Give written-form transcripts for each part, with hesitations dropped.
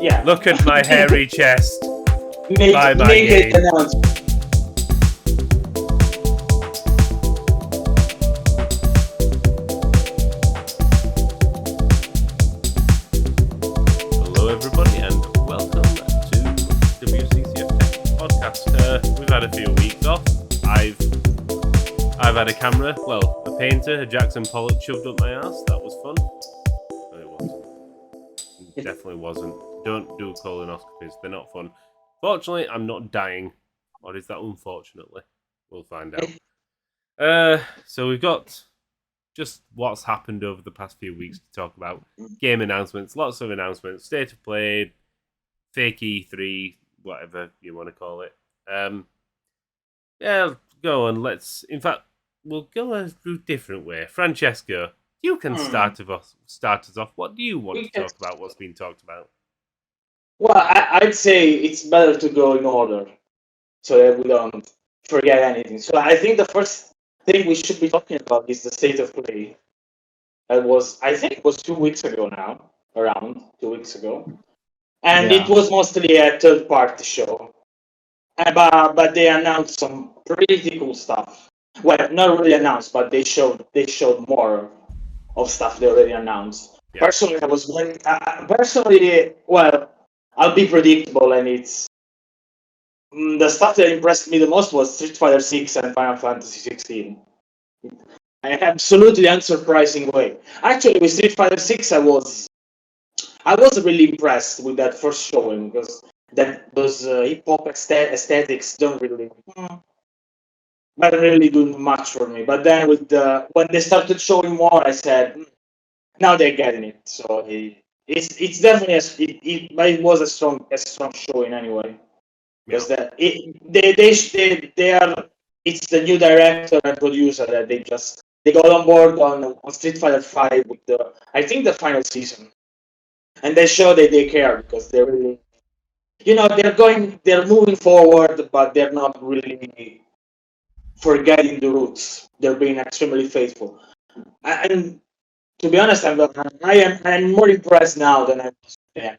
Yeah. Look at my hairy chest. Buy my Make game. it announcement. Hello, everybody, and welcome to WCCF Tech Podcast. We've had a few weeks off. I've had a camera, well, a painter, a Jackson Pollock shoved up my ass. That was fun. No, it wasn't. It definitely wasn't. Don't do colonoscopies; they're not fun. Fortunately, I'm not dying, or is that unfortunately? We'll find out. So we've got just what's happened over the past few weeks to talk about. Game announcements, lots of announcements, state of play, fake E3, whatever you want to call it. Yeah, go on. In fact, we'll go a different way. Francesco, you can start us off. What do you want to talk about? What's been talked about? Well, I'd say it's better to go in order so that we don't forget anything. So I think the first thing we should be talking about is the state of play. I think it was 2 weeks ago now, around 2 weeks ago. And Yeah. it was mostly a third-party show. But they announced some pretty cool stuff. Well, not really announced, but they showed more of stuff they already announced. Yeah. Personally, I was well, I'll be predictable, and it's the stuff that impressed me the most was Street Fighter 6 and Final Fantasy 16. An absolutely unsurprising way. Actually, with Street Fighter 6, I was really impressed with that first showing because those hip hop aesthetics don't really do much for me. But then when they started showing more, I said, now they're getting it. So it's definitely it was a strong showing anyway. Because they are, it's the new director and producer that they got on board on Street Fighter 5 with I think the final season, and they show that they care because they're really, they're moving forward, but they're not really forgetting the roots. They're being extremely faithful, and to be honest, I'm more impressed now than I was then.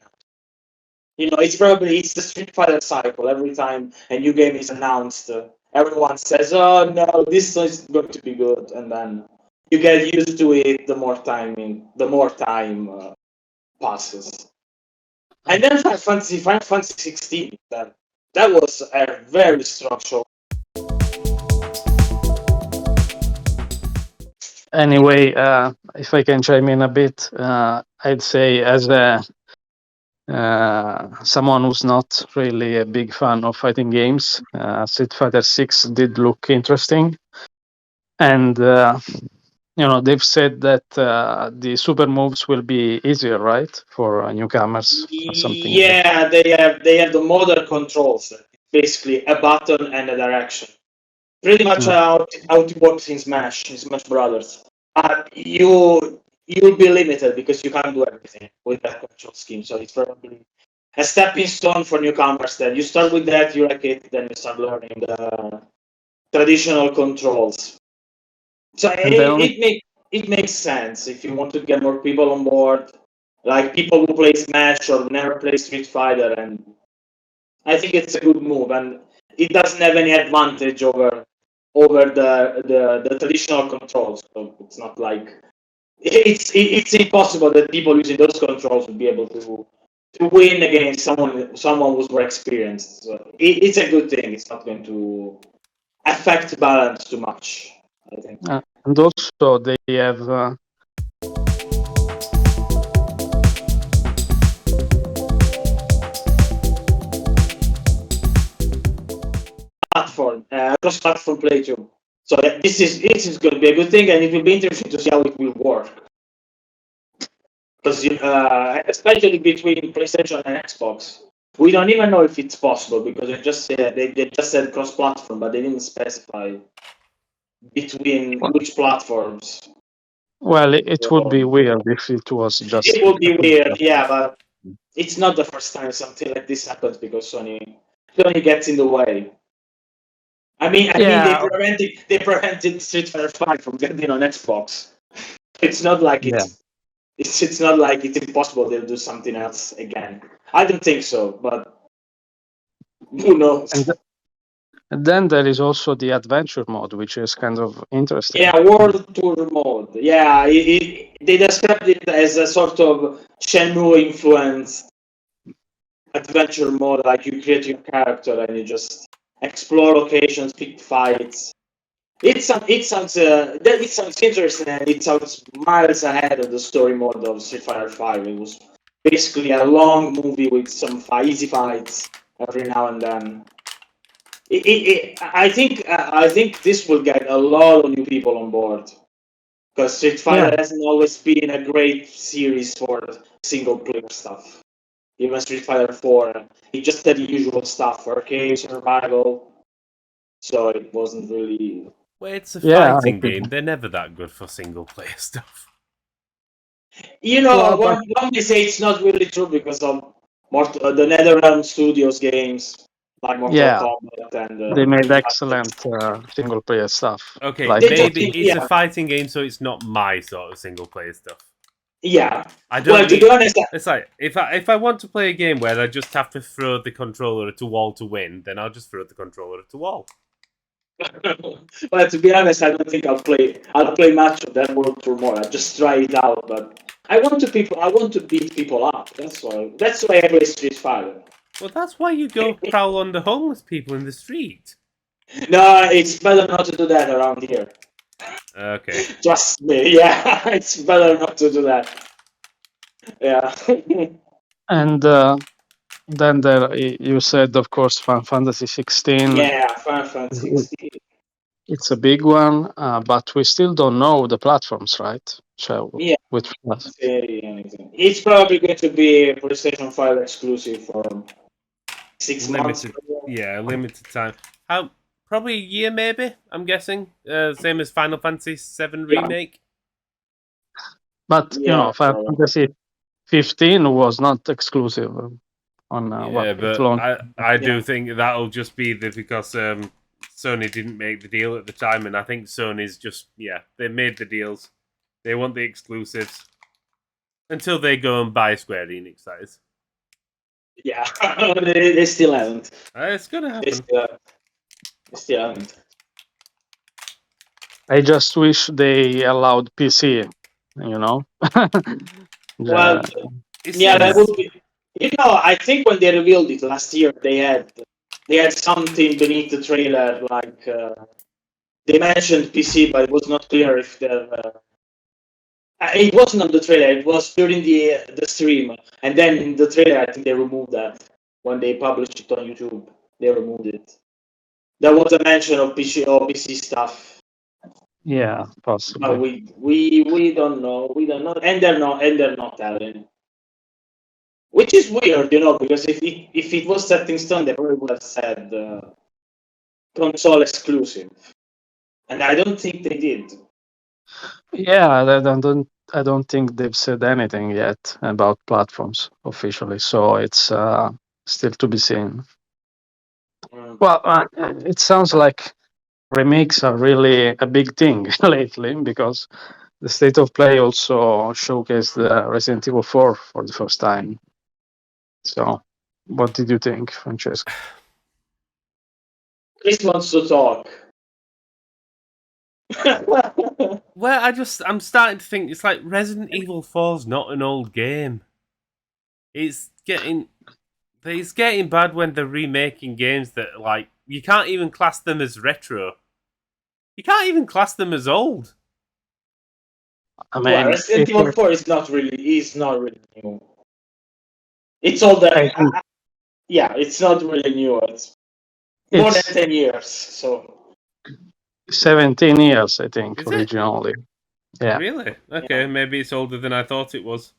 It's the Street Fighter cycle. Every time a new game is announced, everyone says, "Oh no, this is going to be good," and then you get used to it. The more time passes, and then Final Fantasy 16. That was a very strong show. Anyway, if I can chime in a bit, I'd say as someone who's not really a big fan of fighting games, Street Fighter 6 did look interesting. And, they've said that the super moves will be easier, right? For newcomers or something. Yeah, they have the modern controls. Basically, a button and a direction. Pretty much how it works in Smash Brothers. You'll be limited because you can't do everything with that control scheme. So it's probably a stepping stone for newcomers. Then you start with that, you like it, then you start learning the traditional controls. So it makes sense if you want to get more people on board, like people who play Smash or never play Street Fighter, and I think it's a good move, and it doesn't have any advantage over the traditional controls. So it's not like it's impossible that people using those controls would be able to win against someone who's more experienced. So it's a good thing. It's not going to affect balance too much, I think. And also they have platform, cross-platform play too. So this is going to be a good thing, and it will be interesting to see how it will work. Because especially between PlayStation and Xbox, we don't even know if it's possible because they just said cross-platform, but they didn't specify between which platforms. Well, it would be weird if it was just. It would be weird, yeah, but it's not the first time something like this happens because Sony gets in the way. I mean, they prevented Street Fighter 5 from getting on Xbox. It's not like it's not like it's impossible they'll do something else again. I don't think so, but who knows? And then there is also the adventure mode, which is kind of interesting. Yeah, World Tour mode. Yeah, they described it as a sort of Shenmue influenced adventure mode. Like you create your character and you just explore locations, pick fights. It sounds interesting, and it sounds miles ahead of the story mode of Street Fighter Five. It was basically a long movie with some easy fights every now and then. I think this will get a lot of new people on board because Street Fighter Yeah. hasn't always been a great series for single player stuff. Even Street Fighter 4, it just had the usual stuff, arcade, survival, so it wasn't really. Well, it's a Yeah, I fighting think- game. They're never that good for single player stuff. You know, Well, one may say it's not really true because of the NetherRealm Studios games like Mortal Yeah. Kombat and They made excellent single player stuff. Okay, Like They maybe just- it's yeah. a fighting game, so it's not my sort of single player stuff. Yeah. I don't. Well, to need- be honest, It's like if I want to play a game where I just have to throw the controller to wall to win, then I'll just throw the controller to wall. well, to be honest, I don't think I'll play much of that World Tour more. I just try it out, but I want to beat people up. That's why I play Street Fighter. Well, that's why you go prowl on the homeless people in the street. No, it's better not to do that around here. Okay. Trust me. Yeah, it's better not to do that. Yeah. And then there, you said, of course, Final Fantasy 16. Yeah, Final Fantasy 16. It's a big one, but we still don't know the platforms, right? So Yeah. with Say anything. It's probably going to be PlayStation 5 exclusive for 6 months. Yeah, limited time. How? Probably a year, maybe. I'm guessing. Same as Final Fantasy VII Yeah. remake. But Yeah, Final Fantasy 15 was not exclusive on Yeah, what it but launched. I do Yeah. think that'll just be because Sony didn't make the deal at the time, and I think Sony's just they made the deals. They want the exclusives until they go and buy Square Enix. That is. Yeah, they still haven't. It's gonna They happen. still haven't. I just wish they allowed PC, you know. Well, It yeah, that seems- would be. You know, I think when they revealed it last year, they had something beneath the trailer, like they mentioned PC, but it was not clear if it wasn't on the trailer. It was during the stream, and then in the trailer, I think they removed that when they published it on YouTube. They removed it. There was a mention of PC stuff. yeah, But possibly. we don't know. We don't know, and they're not telling. Which is weird, you know, because if it was set in stone, they probably would have said console exclusive, and I don't think they did. Yeah, I don't think they've said anything yet about platforms officially, so it's still to be seen. Well, it sounds like remakes are really a big thing lately because the State of Play also showcased Resident Evil 4 for the first time. So, what did you think, Francesco? Chris wants to talk. Well, I'm starting to think it's like Resident Evil 4's not an old game. It's getting bad when they're remaking games that like you can't even class them as retro. You can't even class them as old. I mean, Well, Resident if Evil we're- 4 is not really new. It's older. I think- Yeah, it's not really new. It's more than It's- 10 years. So 17 years, I think, Is it? originally. Yeah. Really? Okay, maybe it's older than I thought it was.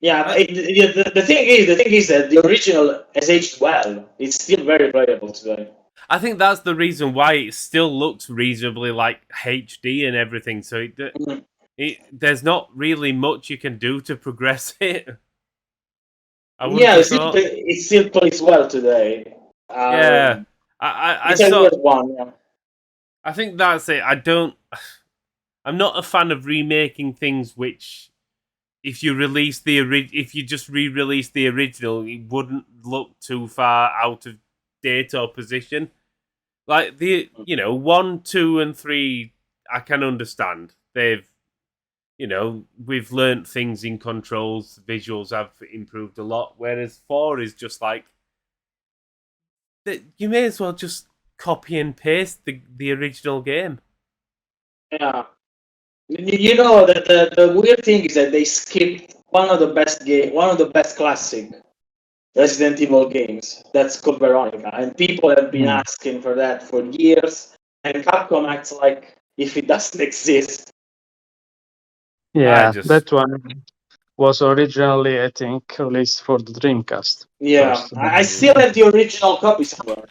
yeah, but the thing is that the original has aged well. It's still very playable today. I think that's the reason why it still looks reasonably like HD and everything. So there's not really much you can do to progress it. I wouldn't Yeah, have thought. it still plays well today. Yeah, I It's a saw. good one. Yeah. I think that's it. I'm not a fan of remaking things which if you just re-release the original, it wouldn't look too far out of date or position. Like 1, 2, and 3, I can understand. We've learnt things in controls, visuals have improved a lot. Whereas 4 is just like you may as well just copy and paste the original game. Yeah. You know that the weird thing is that they skipped one of the best classic Resident Evil games. That's Code Veronica, and people have been asking for that for years. And Capcom acts like if it doesn't exist. Yeah, that one was originally, I think, released for the Dreamcast. Yeah, first. I still have the original copy somewhere.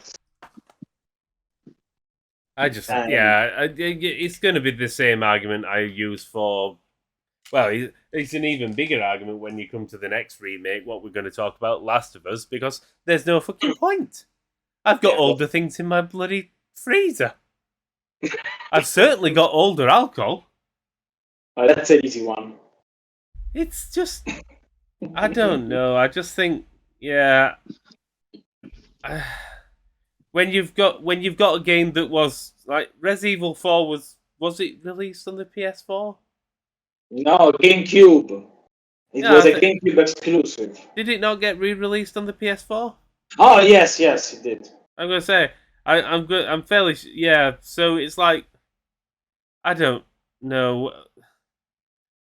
It's going to be the same argument I use for. Well, it's an even bigger argument when you come to the next remake, what we're going to talk about, Last of Us, because there's no fucking point. I've got older things in my bloody freezer. I've certainly got older alcohol. Oh, that's an easy one. It's just, I don't know. I just think, yeah. When you've got a game that was like Resident Evil 4 was it released on the PS4? No, GameCube. It was a GameCube exclusive. Did it not get re-released on the PS4? Oh yes, it did. I'm gonna say I'm good. I'm fairly yeah. So it's like I don't know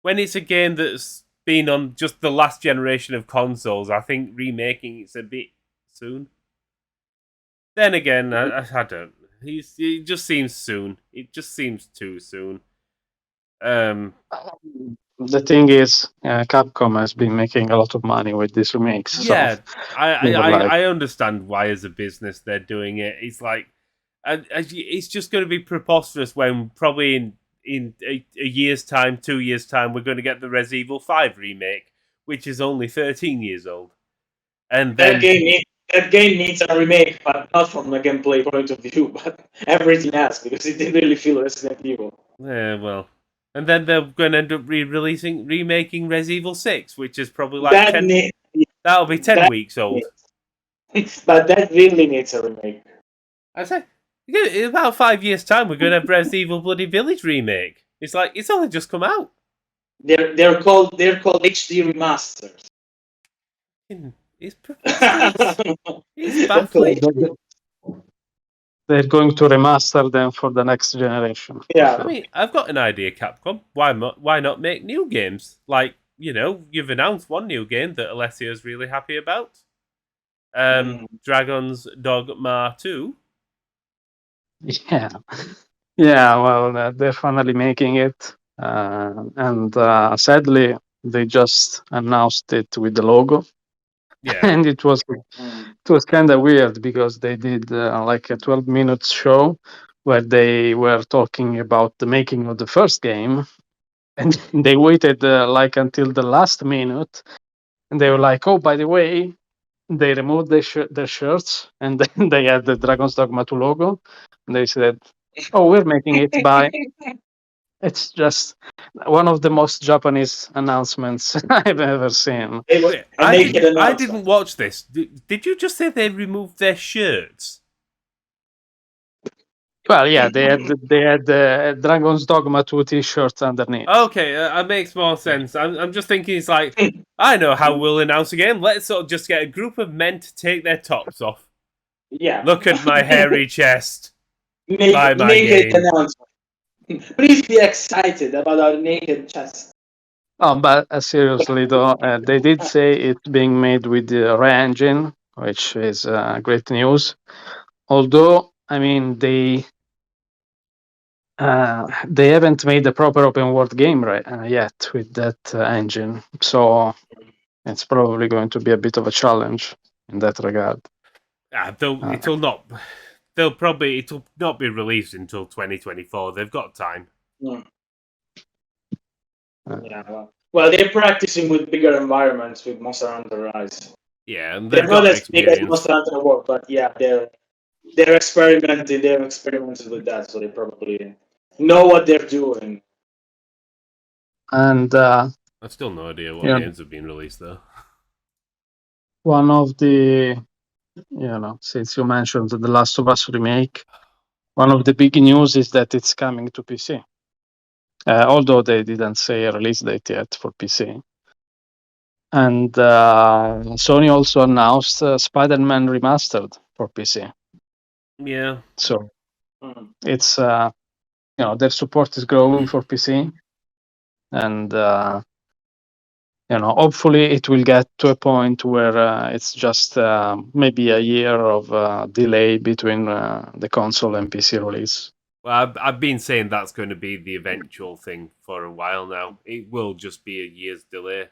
when it's a game that's been on just the last generation of consoles. I think remaking it's a bit soon. Then again, I don't. It just seems soon. It just seems too soon. The thing is, Capcom has been making a lot of money with these remakes. Yeah, so I understand why as a business they're doing it. It's like, it's just going to be preposterous when probably in a year's time, 2 years' time, we're going to get the Resident Evil 5 remake, which is only 13 years old. And then that game needs a remake, but not from a gameplay point of view, but everything else, because it didn't really feel Resident Evil. Yeah, well. And then they're going to end up remaking Resident Evil 6, which is probably like that'll be 10 weeks old. But that really needs a remake. I say, in about 5 years' time, we're going to have Resident Evil Bloody Village remake. It's like, it's only just come out. They're called HD remasters. It's baffling. They're going to remaster them for the next generation. Yeah. I mean, I've got an idea, Capcom. Why not make new games? Like, you've announced one new game that Alessio's really happy about. Dragon's Dogma 2. Yeah. Yeah, well, they're finally making it. And sadly, they just announced it with the logo. Yeah. And it was kind of weird because they did like a 12-minute show where they were talking about the making of the first game, and they waited like until the last minute, and they were like, "Oh, by the way," they removed their shirts, and then they had the Dragon's Dogma 2 logo, and they said, "Oh, we're making it by." It's just one of the most Japanese announcements I've ever seen. I didn't watch this. Did you just say they removed their shirts? Well, yeah, they had Dragon's Dogma 2 T-shirts underneath. Okay, that makes more sense. I'm just thinking it's like, I know how we'll announce a game. Let's sort of just get a group of men to take their tops off. Yeah. Look at my hairy chest. Make an announcement. Please be excited about our naked chest. Oh, but seriously though, they did say it's being made with the Re-Engine, which is great news. Although, I mean, they haven't made a proper open world game yet with that engine, so it's probably going to be a bit of a challenge in that regard. It'll not be released until 2024. They've got time. Yeah. Well, they're practicing with bigger environments with Monster Hunter Rise. Yeah, and they're not as big as Monster Hunter World, but yeah, they're experimenting. They've experimented with that, so they probably know what they're doing. And I've still no idea what Yeah. games have been released though. One of the, since you mentioned the Last of Us remake, one of the big news is that it's coming to PC. Although they didn't say a release date yet for PC. And Sony also announced Spider-Man Remastered for PC. Yeah. So Mhm. it's, their support is growing for PC. And, hopefully it will get to a point where it's just maybe a year of delay between the console and PC release. Well, I've been saying that's going to be the eventual thing for a while now. It will just be a year's delay.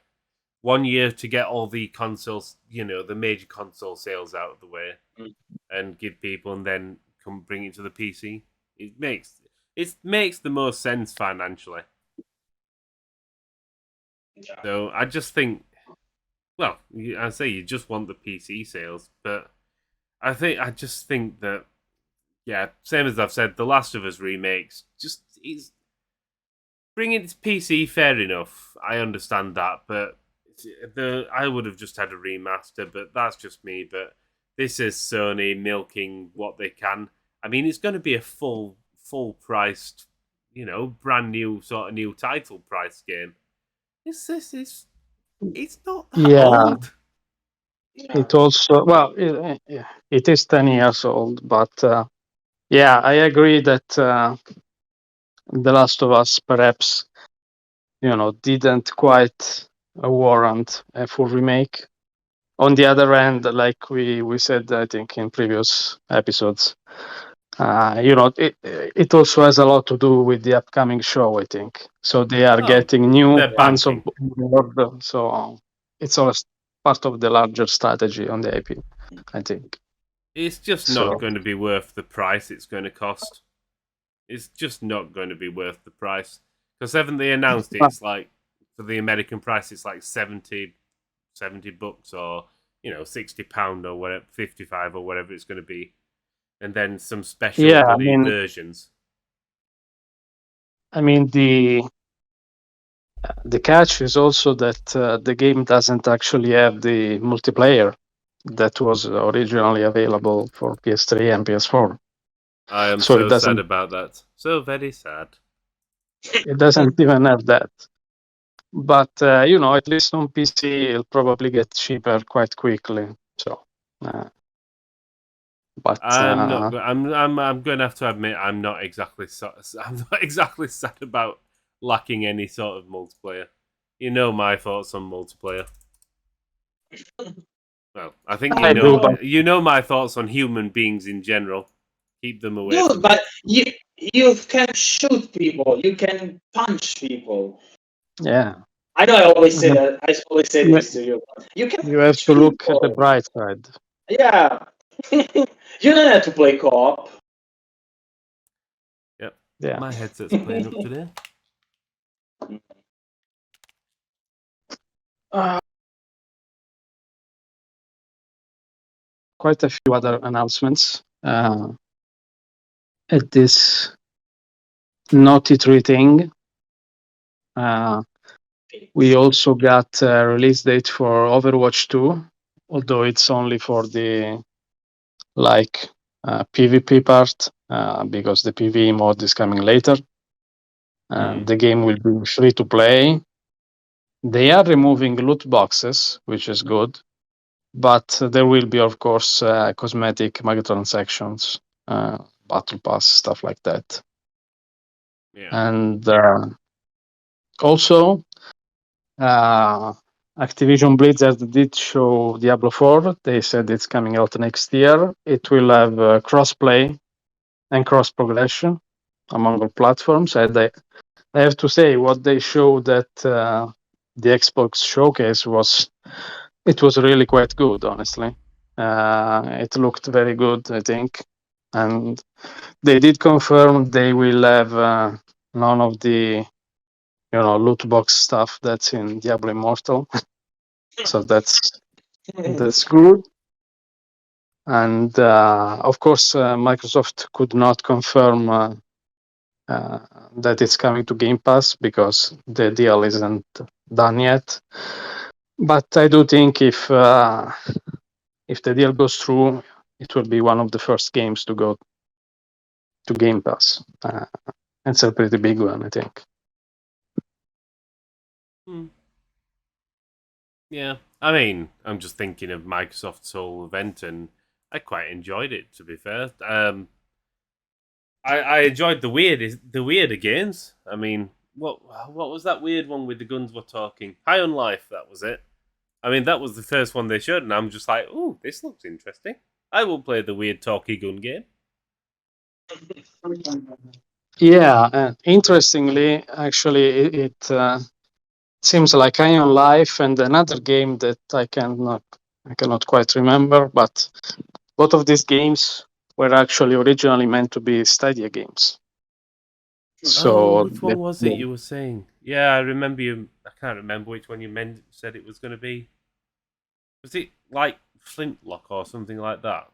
1 year to get all the consoles, the major console sales out of the way, Mm. and give people, and then come bring it to the PC. It makes the most sense financially. Yeah. So I just think, well, I say you just want the PC sales, but I just think that, yeah, same as I've said, The Last of Us remakes just is bringing it to PC. Fair enough, I understand that, but I would have just had a remaster. But that's just me. But this is Sony milking what they can. I mean, it's going to be a full priced, brand new sort of new title price game. It's not that Yeah. old. Yeah. It also, well, it is 10 years old, but yeah, I agree that The Last of Us perhaps, didn't quite warrant a full remake. On the other hand, like we said, I think in previous episodes, it also has a lot to do with the upcoming show, I think. So they are getting new they're fans on banking. board. So it's all part of the larger strategy on the IP, I think. It's just So not going to be worth the price it's going to cost. It's just not going to be worth the price. Because haven't they announced it? It's like, for the American price, it's like 70 bucks, or, £60 or whatever, 55 or whatever it's going to be. And then some special yeah, bloody versions. I mean the catch is also that the game doesn't actually have the multiplayer that was originally available for PS3 and PS4. I am So it so doesn't. sad about that. So very sad. It doesn't even have that. But at least on PC, it'll probably get cheaper quite quickly. So, but I'm not. I'm going to have to admit I'm not exactly. I'm not exactly sad about lacking any sort of multiplayer. You know my thoughts on multiplayer. Well, I think I do, but you know my thoughts on human beings in general. Keep them away. Dude, From but you can shoot people. You can punch people. yeah, I know I always say Mhm. that. I always say this to you. You can you have punch to look at the people. bright side. Yeah. You don't have to play co-op. Yep. Yeah. My headset's playing up today. Quite a few other announcements at this Naughty 3 thing. We also got a release date for Overwatch 2, although it's only for the PvP part, because the PvE mode is coming later. The game will be free to play. They are removing loot boxes, which is good, but there will be, of course, cosmetic microtransactions, battle pass, stuff like that. Yeah. And also, Activision Blizzard did show Diablo 4. They said it's coming out next year. It will have cross-play and cross-progression among all platforms. And I have to say, what they showed at the Xbox showcase was really quite good, honestly. It looked very good, I think. And they did confirm they will have none of the loot box stuff that's in Diablo Immortal. So that's good. And of course, Microsoft could not confirm that it's coming to Game Pass because the deal isn't done yet. But I do think if the deal goes through, it will be one of the first games to go to Game Pass. It's a pretty big one, I think. Yeah, I mean, I'm just thinking of Microsoft's whole event, and I quite enjoyed it. To be fair, I enjoyed the weirder games. I mean, what was that weird one with the guns were talking? High on Life, that was it. I mean, that was the first one they showed, and I'm just like, oh, this looks interesting. I will play the weird talky gun game. Yeah, interestingly, actually, it seems like High on Life and another game that I cannot quite remember, but both of these games were actually originally meant to be Stadia games. So which one was it you were saying? Yeah, I remember you. I can't remember which one you said it was going to be. Was it like Flintlock or something like that?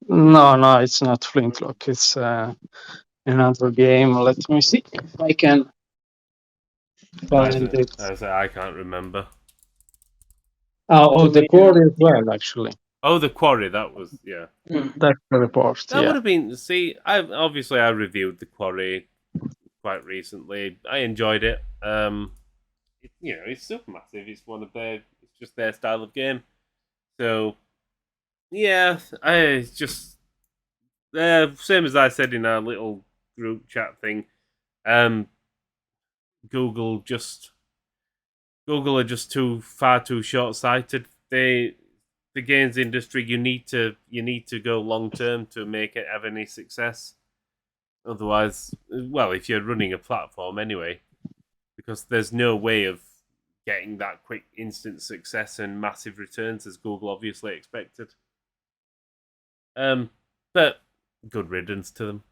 No, it's not Flintlock. It's another game. Let me see if I can find it. I can't remember. Oh, The Quarry as well, actually. Oh, The Quarry. That was That's the report. That would have been. See, I reviewed The Quarry quite recently. I enjoyed it. It's Supermassive. It's one of their. It's just their style of game. So, yeah, it's just same as I said in our little group chat thing. Google are just far too short sighted. The games industry, you need to go long term to make it have any success. Otherwise, well, if you're running a platform anyway, because there's no way of getting that quick instant success and massive returns as Google obviously expected. But good riddance to them.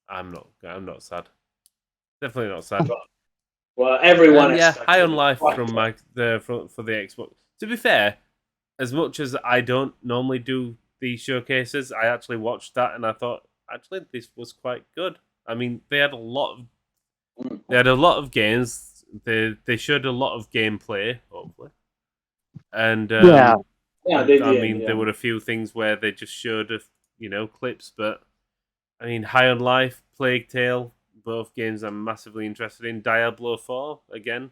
I'm not sad. Definitely not sad. Well, everyone. High on Life for the Xbox. To be fair, as much as I don't normally do these showcases, I actually watched that and I thought, actually, this was quite good. I mean, they had a lot of games. They showed a lot of gameplay, hopefully. And they did. I mean, there were a few things where they just showed clips, but I mean, High on Life, Plague Tale, both games I'm massively interested in. Diablo 4 again.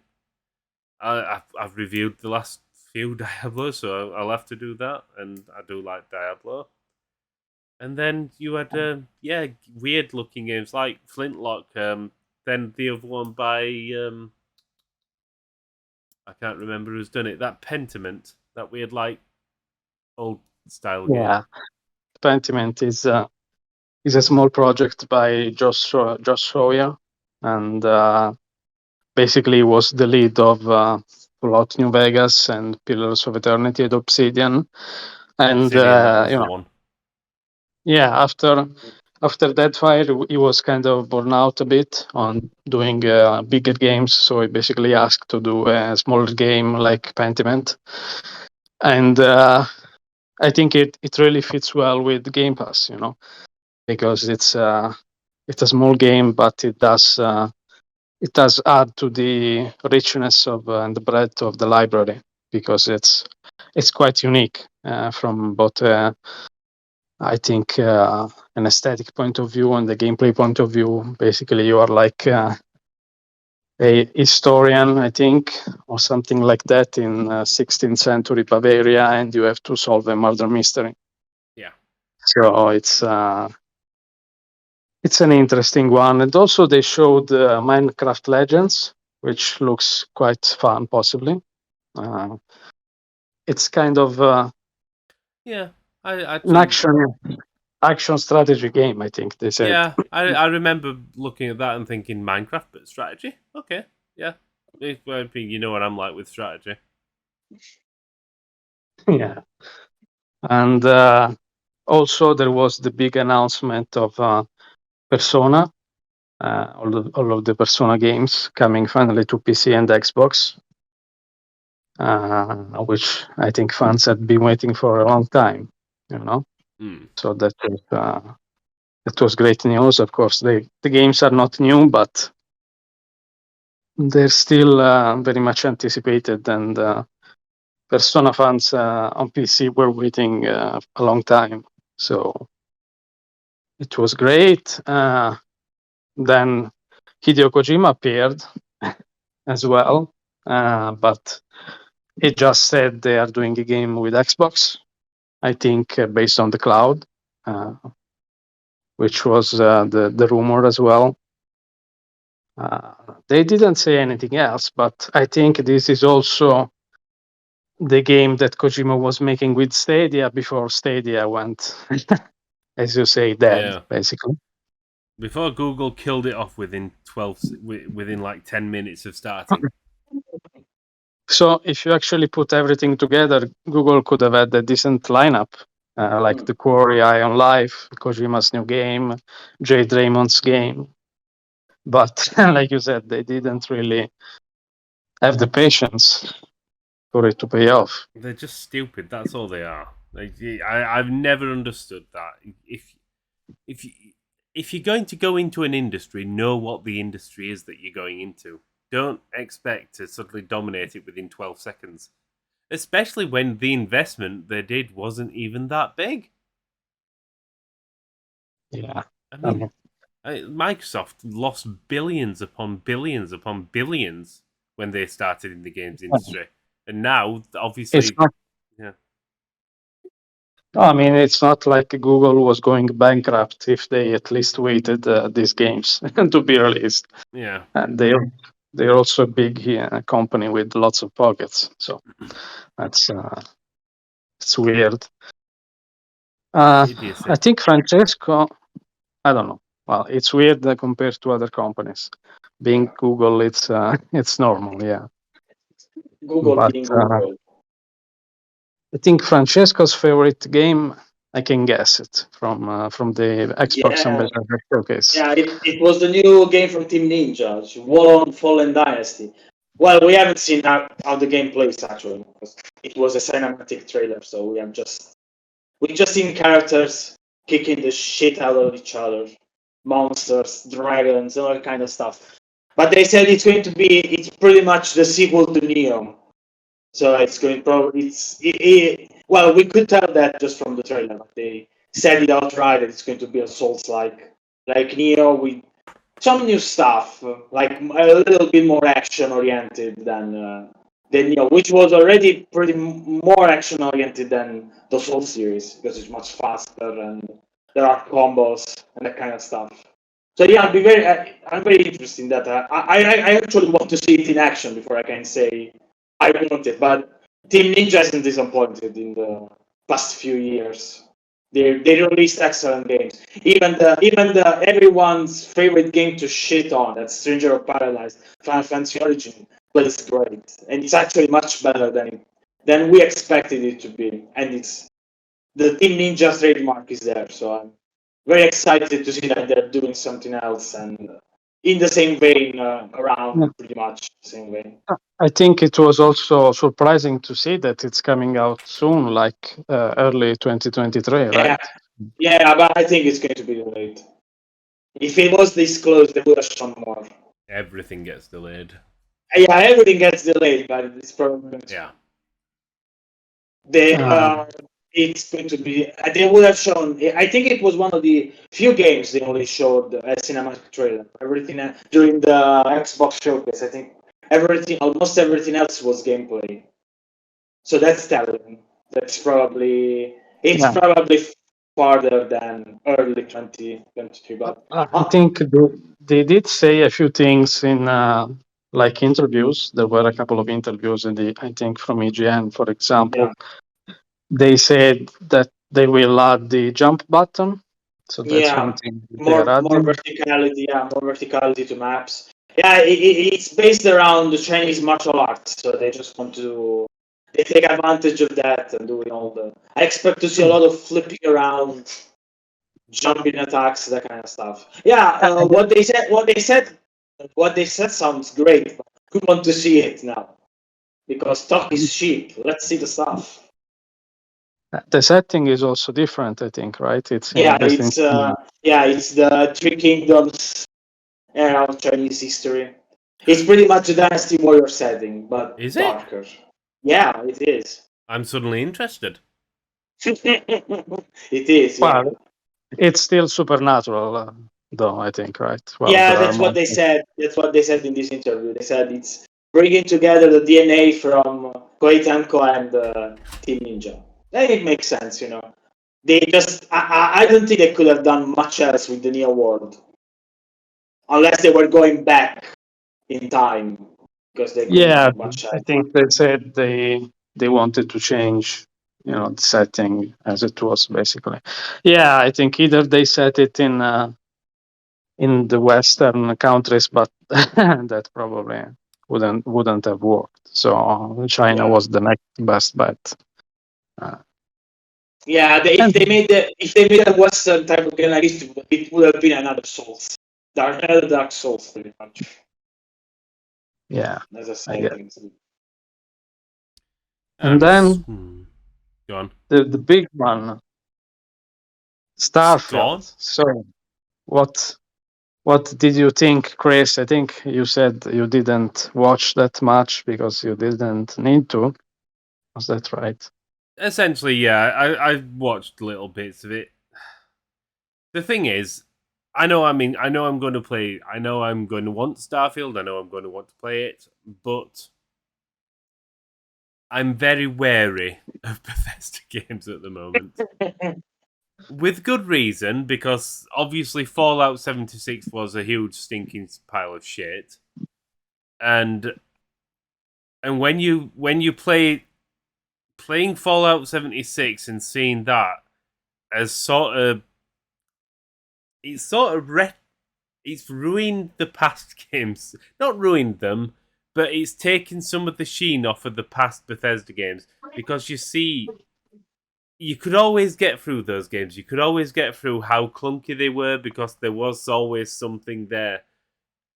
I've reviewed the last few Diablos, so I'll have to do that, and I do like Diablo. And then you had weird looking games like Flintlock. Then the other one by I can't remember who's done it. That Pentiment, that weird like old style game. Yeah, Pentiment is a small project by Josh Sawyer, and basically was the lead of Fallout New Vegas and Pillars of Eternity at Obsidian. And after Deadfire, he was kind of burnt out a bit on doing bigger games, so he basically asked to do a smaller game like Pentiment. And I think it really fits well with Game Pass, because it's a small game, but it does add to the richness of and the breadth of the library, because it's quite unique from both I think an aesthetic point of view and the gameplay point of view. Basically, you are like a historian, I think, or something like that in 16th century Bavaria, and you have to solve a murder mystery. Yeah. So it's an interesting one. And also they showed Minecraft Legends, which looks quite fun, possibly. It's kind of an action strategy game, I think they said. Yeah, I remember looking at that and thinking Minecraft, but strategy? Okay, yeah. You know what I'm like with strategy. Yeah. And also there was the big announcement of Persona, all of the Persona games coming finally to PC and Xbox, which I think fans had been waiting for a long time, So that was great news. Of course, the games are not new, but they're still very much anticipated, and Persona fans on PC were waiting a long time. So it was great. Then Hideo Kojima appeared as well, but he just said they are doing a game with Xbox, I think based on the cloud, which was the rumor as well. They didn't say anything else, but I think this is also the game that Kojima was making with Stadia before Stadia went, as you say, dead, Yeah. basically. Before Google killed it off within within like 10 minutes of starting. So if you actually put everything together, Google could have had a decent lineup, like The Quarry, Ion Life, Kojima's new game, Jay Draymond's game. But like you said, they didn't really have the patience for it to pay off. They're just stupid. That's all they are. Like, I've never understood that. If you're going to go into an industry, know what the industry is that you're going into. Don't expect to suddenly dominate it within 12 seconds. Especially when the investment they did wasn't even that big. Yeah. I mean, Microsoft lost billions upon billions upon billions when they started in the games industry. And now, obviously... It's not, yeah. I mean, it's not like Google was going bankrupt if they at least waited these games to be released. Yeah. And they're also a big company with lots of pockets. So that's it's weird. Idiocy. I think Francesco, I don't know. Well, it's weird compared to other companies. Being Google, it's normal, yeah. Google But being Google. I think Francesco's favorite game, I can guess it from the Xbox Ambassador Showcase. Yeah, it was the new game from Team Ninja, Wallon Fallen Dynasty. Well, we haven't seen how the game plays actually, because it was a cinematic trailer, so we just seen characters kicking the shit out of each other, monsters, dragons, and all that kind of stuff. But they said it's pretty much the sequel to Neo. So it's going probably well, we could tell that just from the trailer. But they said it outright that it's going to be a Souls-like Neo with some new stuff, like a little bit more action oriented than Neo, which was already pretty more action oriented than the Souls series because it's much faster and there are combos and that kind of stuff. So yeah, I'm very interested in that. I actually want to see it in action before I can say I want it. But Team Ninja hasn't disappointed in the past few years. They released excellent games. Even the everyone's favorite game to shit on, that's Stranger of Paradise, Final Fantasy Origin, plays great, and it's actually much better than we expected it to be. And it's the Team Ninja trademark is there, so I'm very excited to see that they're doing something else and in the same vein, around pretty much the same vein. I think it was also surprising to see that it's coming out soon, like early 2023, right? Yeah, but I think it's going to be delayed. If it was this close, they would have shown more. Everything gets delayed. Yeah, everything gets delayed, but it's probably it's going to be. They would have shown. I think it was one of the few games they only showed a cinematic trailer. Everything during the Xbox showcase, I think almost everything else was gameplay. So that's telling. That's probably farther than early 2022. But I think they did say a few things in like interviews. There were a couple of interviews I think from IGN, for example. Yeah. They said that they will add the jump button. So that's one thing. More verticality, more verticality to maps. Yeah, it's based around the Chinese martial arts, so they just want to take advantage of that and doing all the. I expect to see a lot of flipping around, jumping attacks, that kind of stuff. Yeah, what they said sounds great. But we want to see it now because talk is cheap. Let's see the stuff. The setting is also different, I think, right? It's it's the Three Kingdoms era of Chinese history. It's pretty much a Dynasty Warrior setting, but Is it? darker. Yeah, it is. I'm suddenly interested. It is. Yeah. Well, it's still supernatural, though, I think, right? Well, Yeah, there are that's what they monsters. said. That's what they said in this interview. They said it's bringing together the DNA from Koei Tecmo and Team Ninja. And it makes sense, you know. They just, I don't think they could have done much else with the Neo world, unless they were going back in time, because they couldn't Yeah, do much I else. think they said they wanted to change, the setting as it was basically. Yeah, I think either they set it in the Western countries, but that probably wouldn't have worked. So China Yeah. was the next best bet. Yeah, if they made a Western type of game like this, it would have been another Souls, another Dark Souls, pretty much. Yeah, As a I get. setting. And then Go on. the big one, Starfield. Gone? So what did you think, Chris? I think you said you didn't watch that much because you didn't need to. Was that right? Essentially, yeah. I watched little bits of it. The thing is, I know I'm going to play. I know I'm going to want Starfield. I know I'm going to want to play it, but I'm very wary of Bethesda games at the moment. With good reason, because obviously Fallout 76 was a huge stinking pile of shit. And when you playing Fallout 76 and seeing that as it's ruined the past games. Not ruined them, but it's taken some of the sheen off of the past Bethesda games, because you see, you could always get through those games. You could always get through how clunky they were, because there was always something there.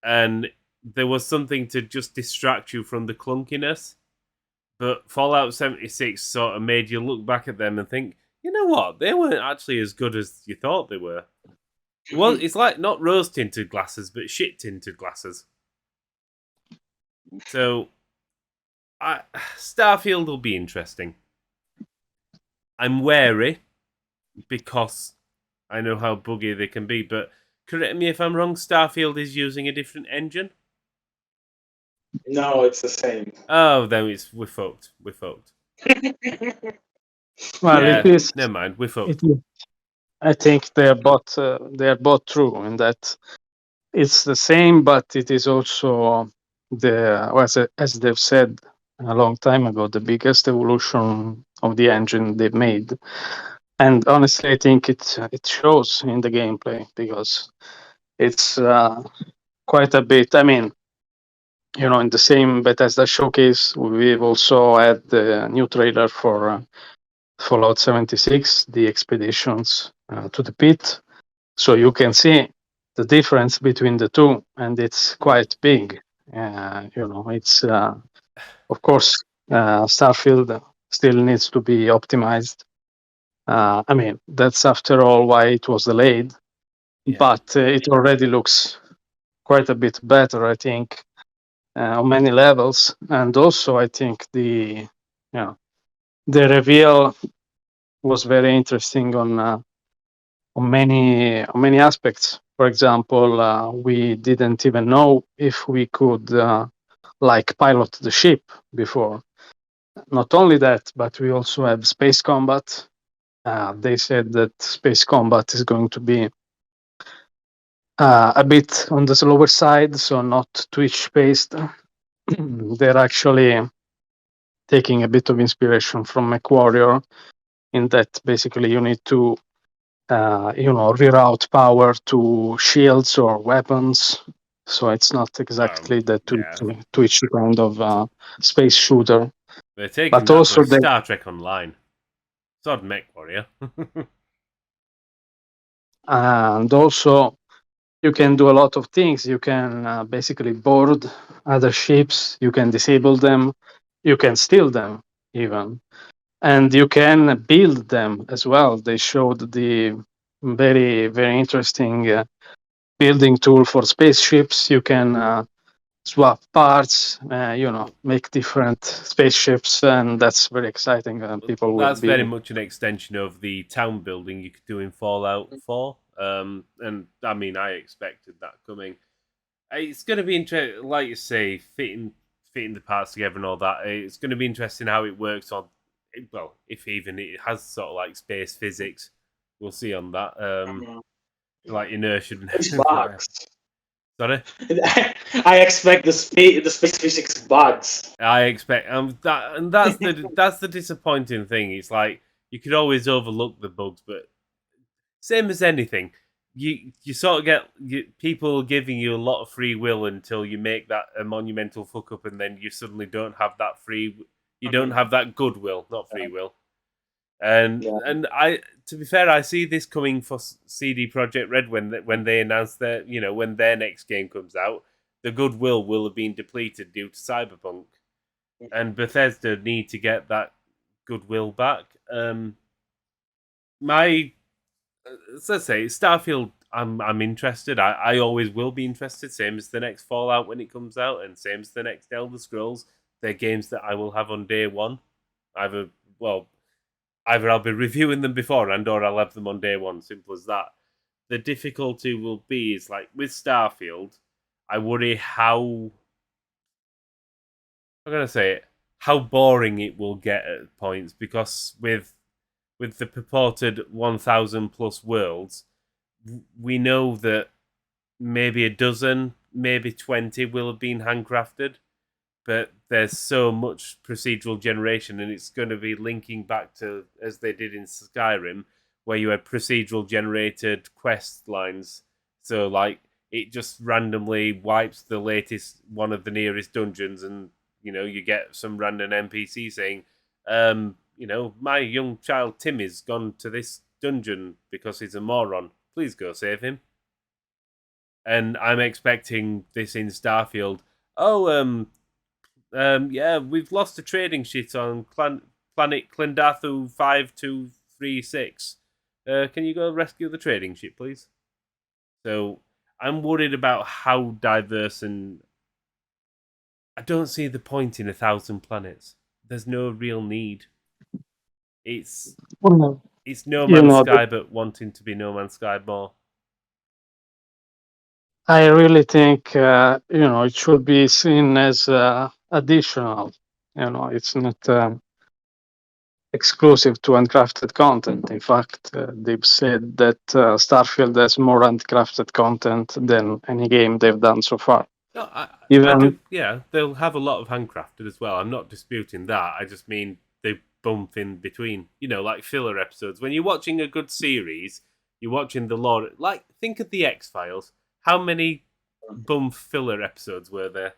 And there was something to just distract you from the clunkiness. But Fallout 76 sort of made you look back at them and think, you know what? They weren't actually as good as you thought they were. Well, it's like not rose tinted glasses, but shit tinted glasses. So, Starfield will be interesting. I'm wary because I know how buggy they can be, but correct me if I'm wrong, Starfield is using a different engine? No, it's the same. Oh, then we're fucked. We're fucked. Well, Yeah, it is. never mind, we're fucked. I think they are both true in that it's the same, but it is also as they've said a long time ago, the biggest evolution of the engine they've made. And honestly, I think it shows in the gameplay, because it's quite a bit. I mean, in the same Bethesda showcase, we've also had the new trailer for Fallout 76, the expeditions to the pit. So you can see the difference between the two, and it's quite big. It's of course Starfield still needs to be optimized. I mean, that's after all why it was delayed, but it already looks quite a bit better, I think, on many levels. And also, I think the reveal was very interesting on many aspects. For example, we didn't even know if we could pilot the ship before. Not only that, but we also have space combat. They said that space combat is going to be a bit on the slower side, so not Twitch based. They're actually taking a bit of inspiration from MechWarrior, in that basically you need to reroute power to shields or weapons. So it's not exactly the Twitch kind of space shooter. They're taking But that also from Star Trek Online. Sod MechWarrior. And also, you can do a lot of things. You can basically board other ships. You can disable them. You can steal them even. And you can build them as well. They showed the very, very interesting building tool for spaceships. You can swap parts, make different spaceships, and that's very exciting. And people will That's be very much an extension of the town building you could do in Fallout 4. And I mean, I expected that coming. It's going to be interesting, like you say, fitting the parts together and all that. It's going to be interesting how it works on, well, if even it has sort of like space physics. We'll see on that. Like inertia and It's everything. bugs. Sorry? I expect the space physics bugs. I expect that's the disappointing thing. It's like you could always overlook the bugs, but same as anything, you sort of get people giving you a lot of free will until you make that a monumental fuck up, and then you suddenly don't have that you don't have that goodwill, not free will. And I, to be fair, I see this coming for CD Projekt Red when they announce when their next game comes out, the goodwill will have been depleted due to Cyberpunk, and Bethesda need to get that goodwill back. Let's say Starfield, I'm interested. I always will be interested. Same as the next Fallout when it comes out, and same as the next Elder Scrolls. They're games that I will have on day one. Either I'll be reviewing them beforehand, or I'll have them on day one. Simple as that. The difficulty will be is like with Starfield, I worry how boring it will get at points, because with the purported 1,000 plus worlds, we know that maybe a dozen, maybe 20 will have been handcrafted, but there's so much procedural generation, and it's going to be linking back to, as they did in Skyrim, where you had procedural generated quest lines. So, like, it just randomly wipes the latest one of the nearest dungeons, and, you get some random NPC saying, my young child Timmy's gone to this dungeon because he's a moron. Please go save him. And I'm expecting this in Starfield. Yeah, we've lost a trading ship on planet Klendathu 5236. Can you go rescue the trading ship, please? So I'm worried about how diverse, and I don't see the point in 1,000 planets. There's no real need. It's No Man's Sky, but wanting to be No Man's Sky more. I really think it should be seen as additional. It's not exclusive to uncrafted content. In fact, they've said that Starfield has more uncrafted content than any game they've done so far. No, I do, yeah, they'll have a lot of handcrafted as well. I'm not disputing that. I just mean they bump in between, like filler episodes. When you're watching a good series, you're watching the lore. Like, think of the X-Files. How many bump filler episodes were there?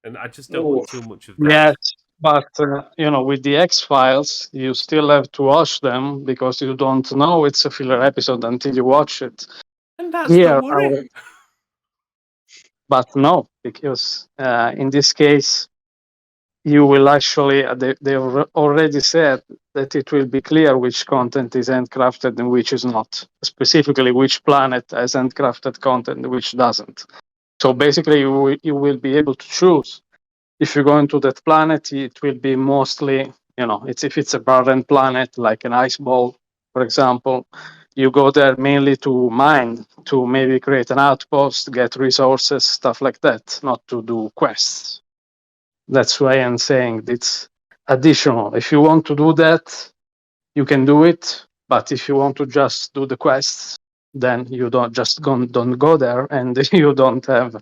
And I just don't want too much of that. Yes, but with the X-Files, you still have to watch them because you don't know it's a filler episode until you watch it. And that's the worry. But no, because in this case, you will actually, they already said that it will be clear which content is handcrafted and which is not. Specifically, which planet has handcrafted content and which doesn't. So basically, you will be able to choose. If you go into that planet, it will be mostly, if it's a barren planet, like an ice ball, for example, you go there mainly to mine, to maybe create an outpost, get resources, stuff like that, not to do quests. That's why I'm saying it's additional. If you want to do that, you can do it. But if you want to just do the quests, then you don't go there, and you don't have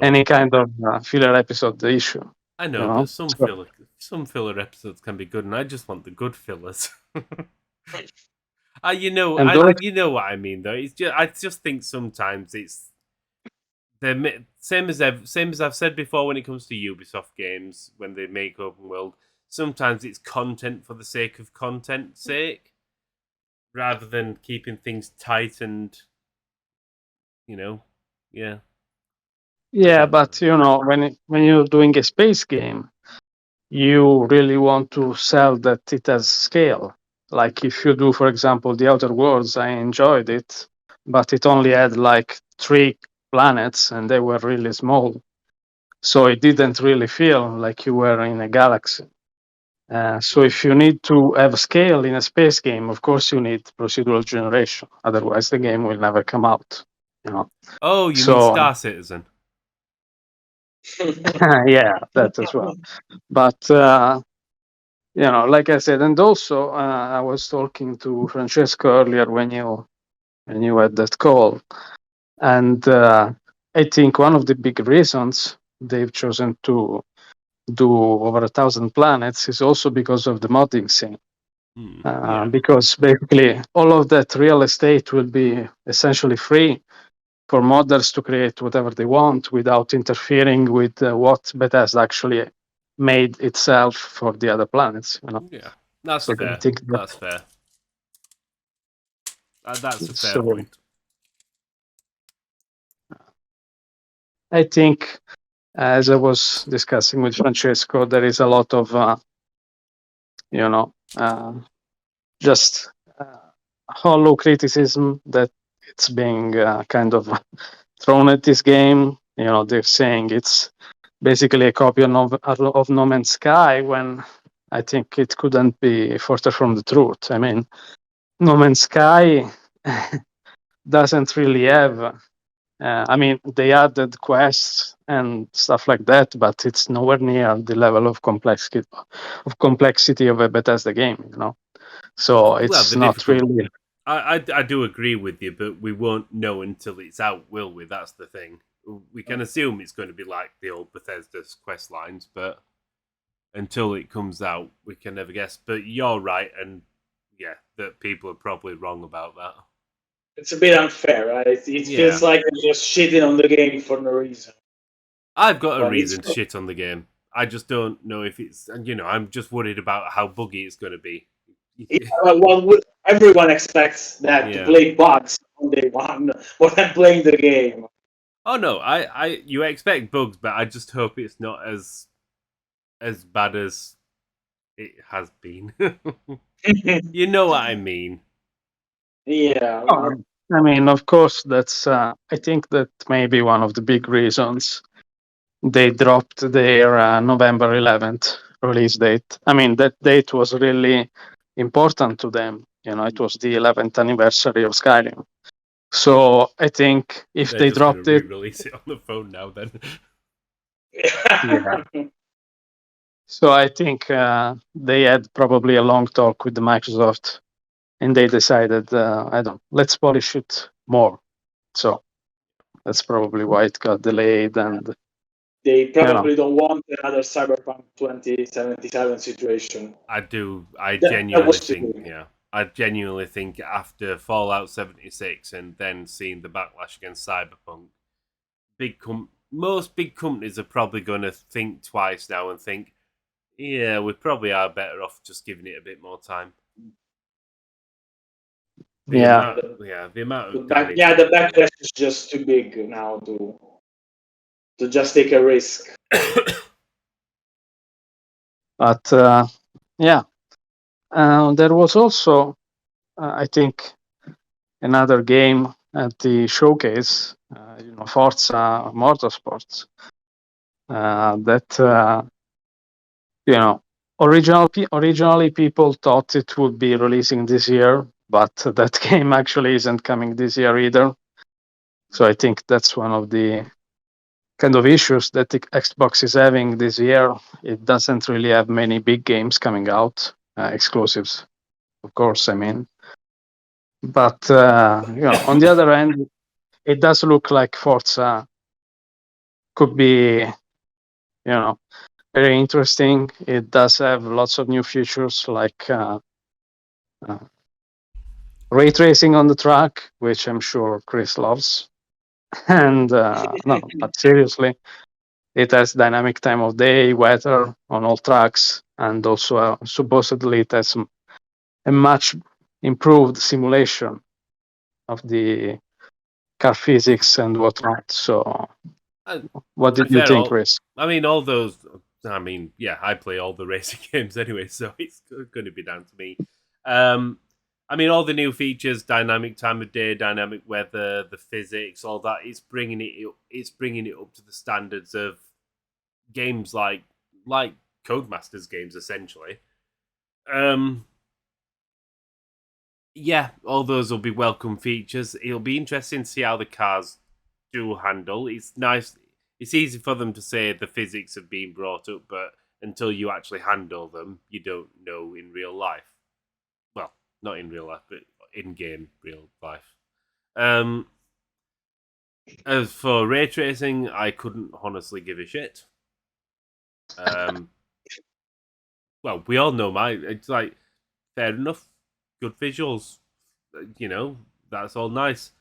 any kind of filler episode issue. I know, but some filler episodes can be good, and I just want the good fillers. You know what I mean, though. I just think sometimes it's the same as I've said before when it comes to Ubisoft games when they make open world. Sometimes it's content for the sake of content's sake, rather than keeping things tight and, yeah. Yeah, but when you're doing a space game, you really want to sell that it has scale. Like if you do, for example, the Outer Worlds, I enjoyed it, but it only had like 3 planets and they were really small. So it didn't really feel like you were in a galaxy. So if you need to have scale in a space game, of course you need procedural generation. Otherwise, the game will never come out. You know. Oh, you mean So Star Citizen? yeah, that as well. But like I said, and also I was talking to Francesco earlier when you had that call, and I think one of the big reasons they've chosen to do over 1,000 planets is also because of the modding scene. Yeah. Because basically all of that real estate will be essentially free for modders to create whatever they want without interfering with what Bethesda actually made itself for the other planets. Yeah, that's So fair. I think That's fair. That's a fair so. point. I think, as I was discussing with Francesco, there is a lot of, just hollow criticism that it's being kind of thrown at this game. They're saying it's basically a copy of No Man's Sky, when I think it couldn't be further from the truth. I mean, No Man's Sky doesn't really have. They added quests and stuff like that, but it's nowhere near the level of complexity of a Bethesda game. So it's the not difficult. really. I do agree with you, but we won't know until it's out, will we? That's the thing. We can assume it's going to be like the old Bethesda's quest lines, but until it comes out, we can never guess. But you're right, and yeah, that people are probably wrong about that. It's a bit unfair, right? It feels like they're just shitting on the game for no reason. I've got a Well, reason to shit on the game. I just don't know if it's, and I'm just worried about how buggy it's going to be. Everyone expects that to Yeah. play bugs on day one when I'm playing the game. Oh no, you expect bugs, but I just hope it's not as bad as it has been. You know what I mean? Yeah. Of course, that's. I think that may be one of the big reasons they dropped their November 11th release date. That date was really important to them. It was the 11th anniversary of Skyrim. So I think if They're they just going dropped to it, re-release it on the phone now. Then. yeah. So I think they had probably a long talk with the Microsoft, and they decided, let's polish it more. So that's probably why it got delayed, and they probably don't want another Cyberpunk 2077 situation. I do. I That genuinely was think, stupid. yeah. I genuinely think after Fallout 76 and then seeing the backlash against Cyberpunk, most big companies are probably going to think twice now and think, yeah, we probably are better off just giving it a bit more time. The amount of damage. The backlash is just too big now to just take a risk. But there was also, I think, another game at the showcase, Forza Motorsports, that originally people thought it would be releasing this year, but that game actually isn't coming this year either. So I think that's one of the kind of issues that the Xbox is having this year. It doesn't really have many big games coming out, exclusives, of course. But on the other hand, it does look like Forza could be, very interesting. It does have lots of new features like ray tracing on the track, which I'm sure Chris loves. And no, but seriously, it has dynamic time of day, weather on all tracks, and also supposedly it has a much improved simulation of the car physics and whatnot. So, what did you think, Chris? All those. I play all the racing games anyway, so it's going to be down to me. All the new features, dynamic time of day, dynamic weather, the physics, all that. It's bringing it up to the standards of games like Codemasters games, essentially. Yeah, all those will be welcome features. It'll be interesting to see how the cars do handle. It's nice. It's easy for them to say the physics have been brought up, but until you actually handle them, you don't know in real life. Well, not in real life, but in-game real life. As for ray tracing, I couldn't honestly give a shit. Well, we all know it's like, fair enough, good visuals, that's all nice.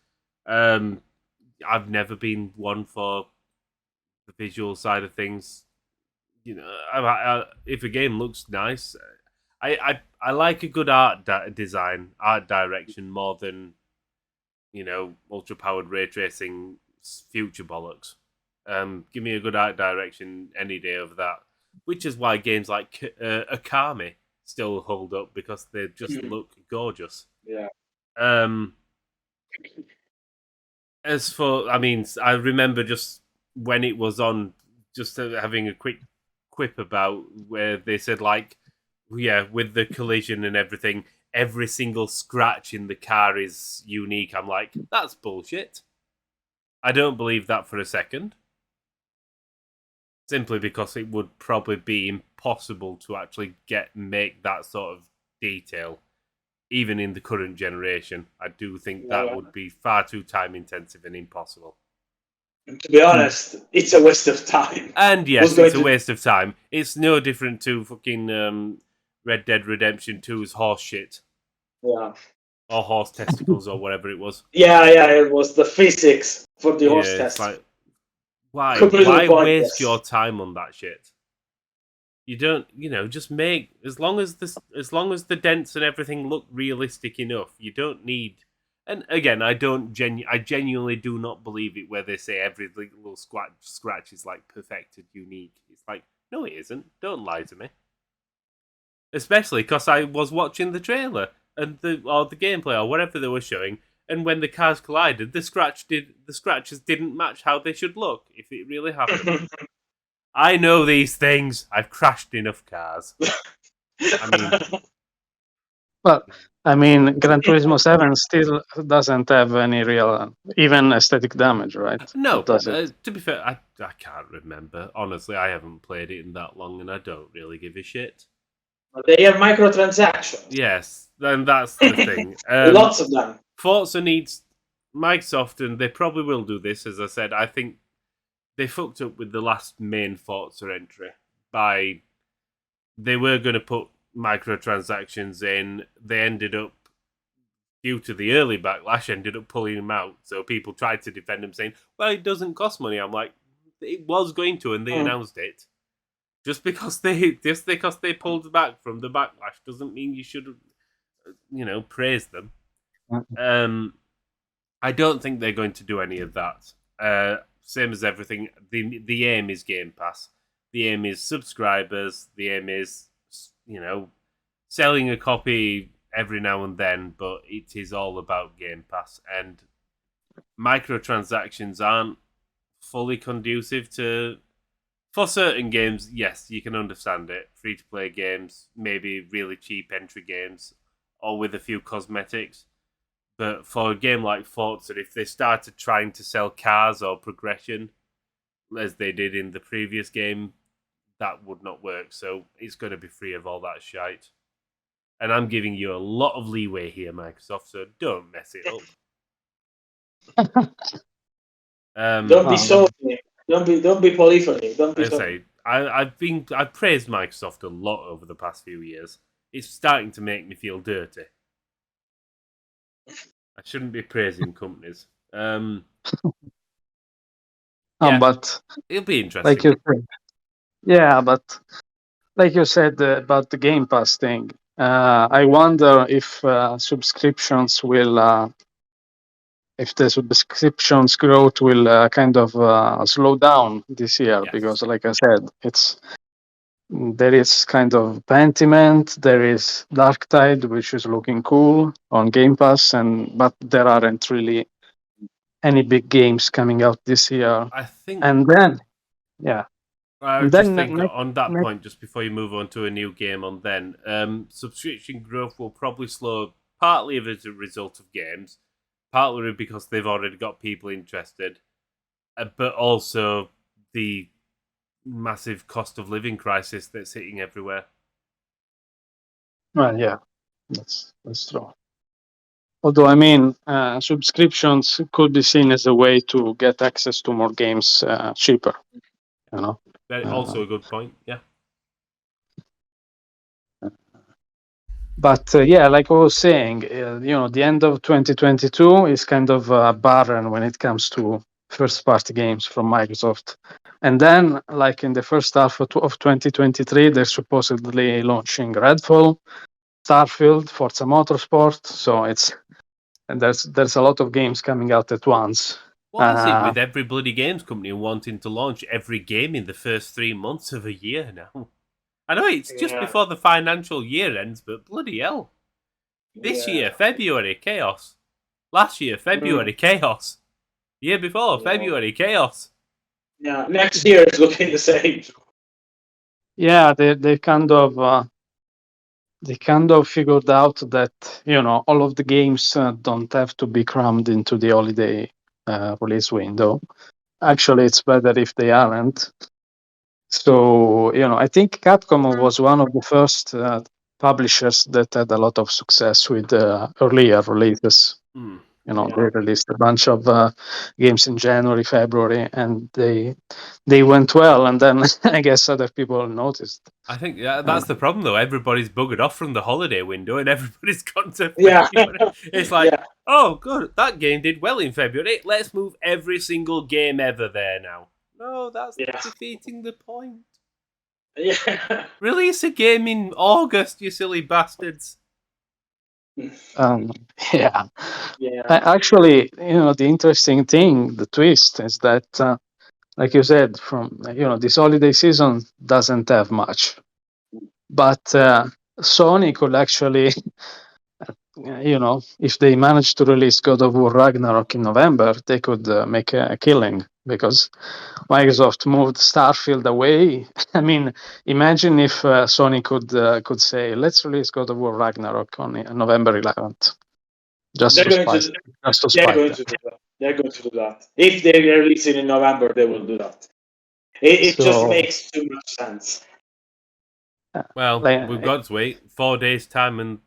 I've never been one for the visual side of things. If a game looks nice, I like a good art direction more than ultra powered ray tracing future bollocks. Give me a good art direction any day of that. Which is why games like Akami still hold up, because they just look gorgeous. Yeah. As for, I remember just when it was on, just having a quick quip about where they said, like, yeah, with the collision and everything, every single scratch in the car is unique. I'm like, that's bullshit. I don't believe that for a second. Simply because it would probably be impossible to actually make that sort of detail, even in the current generation. I do think that would be far too time intensive and impossible. To be honest, it's a waste of time. And yes, it's a waste of time. It's no different to fucking Red Dead Redemption 2's horse shit. Yeah. Or horse testicles, or whatever it was. Yeah, it was the physics for the horse testicles. Like, why waste your time on that shit? You don't, just make, as long as the dents and everything look realistic enough, you don't need. And again, I genuinely do not believe it where they say every little scratch is like perfected, unique. It's like, no, it isn't. Don't lie to me. Especially because I was watching the trailer and the gameplay or whatever they were showing. And when the cars collided, the scratches didn't match how they should look, if it really happened. I know these things. I've crashed enough cars. Well, Gran Turismo 7 still doesn't have any real, even aesthetic damage, right? No, to be fair, I can't remember. Honestly, I haven't played it in that long, and I don't really give a shit. They have microtransactions. Yes, then that's the thing. Lots of them. Forza needs Microsoft, and they probably will do this. As I said, I think they fucked up with the last main Forza entry by they were going to put microtransactions in. They ended up, due to the early backlash, ended up pulling them out. So people tried to defend them, saying, "Well, it doesn't cost money." I'm like, it was going to, and they announced it. Just because they pulled back from the backlash doesn't mean you should, praise them. I don't think they're going to do any of that. Same as everything. The aim is Game Pass. The aim is subscribers. The aim is, selling a copy every now and then. But it is all about Game Pass, and microtransactions aren't fully conducive to. For certain games, yes, you can understand it. Free-to-play games, maybe really cheap entry games, or with a few cosmetics. But for a game like Forza, if they started trying to sell cars or progression, as they did in the previous game, that would not work. So it's going to be free of all that shite. And I'm giving you a lot of leeway here, Microsoft, so don't mess it up. Don't be salty. Don't be polyphony. Don't be. I've praised Microsoft a lot over the past few years. It's starting to make me feel dirty. I shouldn't be praising companies. But it'll be interesting. Like you said, but like you said about the Game Pass thing, I wonder if subscriptions will. If the subscriptions growth will kind of slow down this year, because, like I said, there is kind of Pentiment, there is Darktide, which is looking cool on Game Pass, but there aren't really any big games coming out this year. I think, and then, yeah. I And just then think next, on that next, point, just before you move on to a new game on then, subscription growth will probably slow partly as a result of games, partly because they've already got people interested, but also the massive cost of living crisis that's hitting everywhere. well, yeah, that's true. Although, I mean, subscriptions could be seen as a way to get access to more games cheaper, you know. That also a good point. Yeah. But yeah, like I was saying, the end of 2022 is kind of barren when it comes to first-party games from Microsoft. And then, like in the first half of 2023, they're supposedly launching Redfall, Starfield, Forza Motorsport. So there's a lot of games coming out at once. What is it with every bloody games company wanting to launch every game in the first 3 months of a year now? I know it's just before the financial year ends, but bloody hell. This year, February, chaos. Last year, February, chaos. Year before, February, chaos. Yeah, next year is looking the same. Yeah, they kind of figured out that all of the games don't have to be crammed into the holiday release window. Actually, it's better if they aren't. So I think Capcom was one of the first publishers that had a lot of success with earlier releases. They released a bunch of games in January, February, and they went well. And then I guess other people noticed. I think that's the problem, though. Everybody's buggered off from the holiday window, and everybody's gone to Yeah. February. It's like, oh, good, that game did well in February. Let's move every single game ever there now. No, that's defeating the point. Yeah. Release a game in August, you silly bastards. Yeah. Actually, the interesting thing, the twist, is that, like you said, from this holiday season doesn't have much, but Sony could actually, if they manage to release God of War Ragnarok in November, they could make a killing because Microsoft moved Starfield away. I mean, imagine if Sony could say, "Let's release God of War Ragnarok on November 11th." They're going to do that. They're going to do that. If they release it in November, they will do that. It just makes too much sense. Well, we've got to wait 4 days' time, and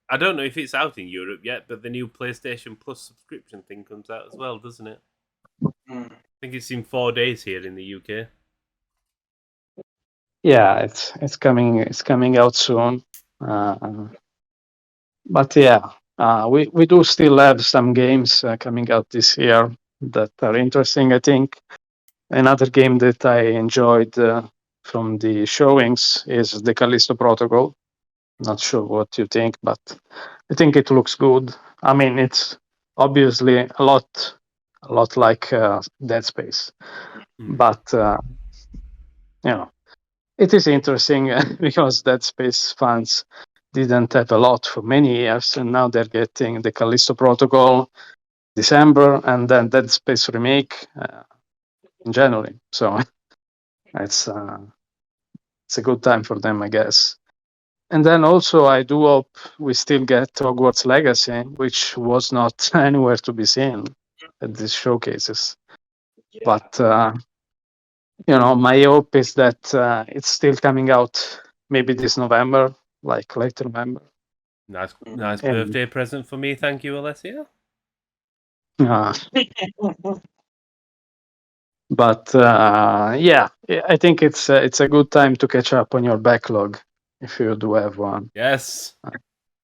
I don't know if it's out in Europe yet, but the new PlayStation Plus subscription thing comes out as well, doesn't it? I think it's in 4 days here in the UK. Yeah, it's coming out soon. But yeah, we do still have some games coming out this year that are interesting. I think another game that I enjoyed from the showings is the Callisto Protocol. Not sure what you think, but I think it looks good. I mean, it's obviously a lot like Dead Space, but it is interesting because Dead Space fans didn't have a lot for many years, and now they're getting the Callisto Protocol December, and then Dead Space remake in January. So it's a good time for them, I guess. And then also, I do hope we still get Hogwarts Legacy, which was not anywhere to be seen at these showcases. But my hope is that it's still coming out maybe this November, like late November. Nice birthday present for me, thank you, Alessia. But yeah, I think it's a good time to catch up on your backlog if you do have one. Yes.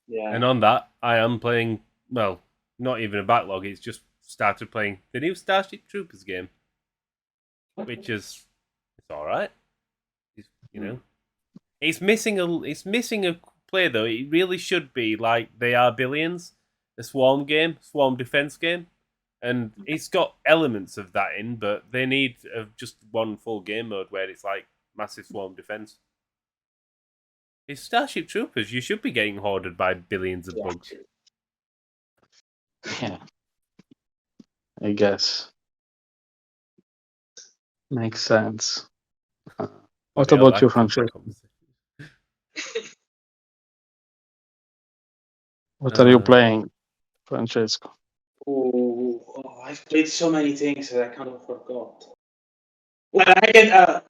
And on that, I am playing. Well, not even a backlog. It's just started playing the new Starship Troopers game, which is it's all right. It's missing a play though. It really should be like They Are Billions, a swarm defense game. And it's got elements of that in, but they need just one full game mode where it's like massive swarm defense. It's Starship Troopers. You should be getting hoarded by billions of bugs. Yeah, I guess. Makes sense. What Maybe I'll about you, add to the Francesco? conversation. What are you playing, Francesco? I've played so many things that I kind of forgot. Well, I can.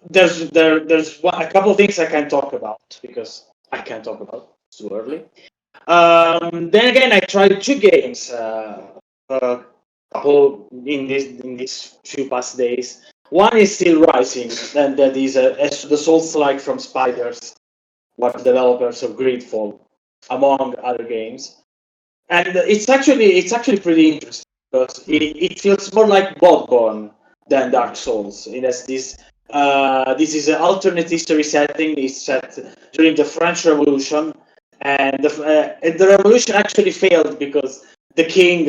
There's a couple of things I can talk about because I can't talk about. It's too early. Then again, I tried two games. Couple in these few past days. One is Still Rising, and that is the Souls-like from Spiders, one of the developers of Gridfall, among other games. And it's actually pretty interesting because it feels more like Bloodborne than Dark Souls. It has this is an alternate history setting. It's set during the French Revolution, and the revolution actually failed because the king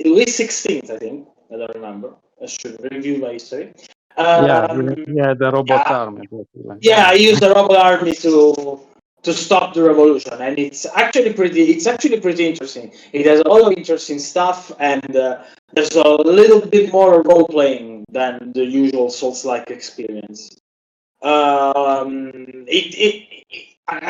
Louis XVI, I think, I don't remember. I should review my history. Yeah, Um, the robot yeah, army. yeah, I used the rebel army to stop the revolution, and it's actually pretty interesting. It has a lot of interesting stuff, and there's a little bit more role playing than the usual Souls-like experience. I